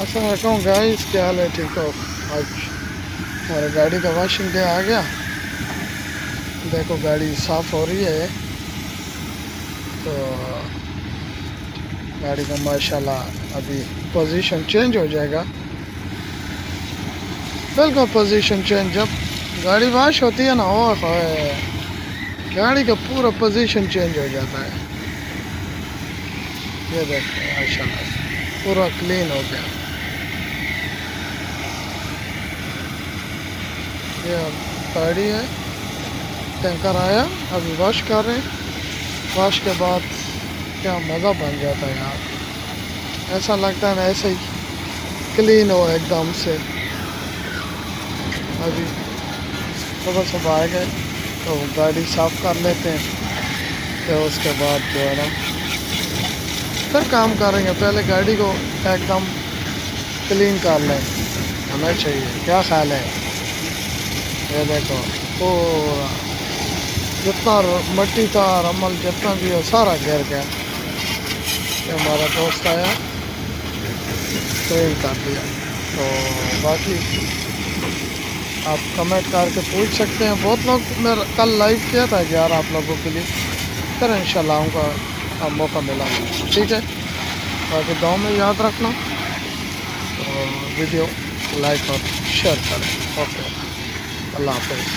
السلام علیکم گائز، کیا حال ہے؟ ٹھیک ہو؟ آج ہماری گاڑی کا واشنگ ڈے آ گیا. دیکھو گاڑی صاف ہو رہی ہے. تو گاڑی کا ماشاءاللہ ابھی پوزیشن چینج ہو جائے گا. بالکل پوزیشن چینج. جب گاڑی واش ہوتی ہے نا، گاڑی کا پورا پوزیشن چینج ہو جاتا ہے. یہ دیکھو ماشاءاللہ پورا کلین ہو گیا. یہ گاڑی ہے، ٹینکر آیا، ابھی واش کر رہے ہیں. واش کے بعد کیا مزہ بن جاتا ہے یار. ایسا لگتا ہے نا ایسے ہی کلین ہو ایک دم سے. ابھی صبح آئے گئے تو گاڑی صاف کر لیتے ہیں. پھر اس کے بعد جو ہے نا پھر کام کریں گے. پہلے گاڑی کو ایک دم کلین کر لیں، ہمیں چاہیے. کیا خیال ہے؟ یہ دیکھو پورا جتنا مٹی تھا رمل جتنا بھی ہے سارا گر گیا. یہ ہمارا دوست آیا، کلین کر دیا. تو باقی آپ کمنٹ کر کے پوچھ سکتے ہیں. بہت لوگ میں کل لائیو کیا تھا یار آپ لوگوں کے لیے. پھر انشاءاللہ ان کا موقع ملا. ٹھیک ہے، باقی دعاؤں میں یاد رکھنا اور ویڈیو لائک اور شیئر کریں. اوکے، اللہ حافظ.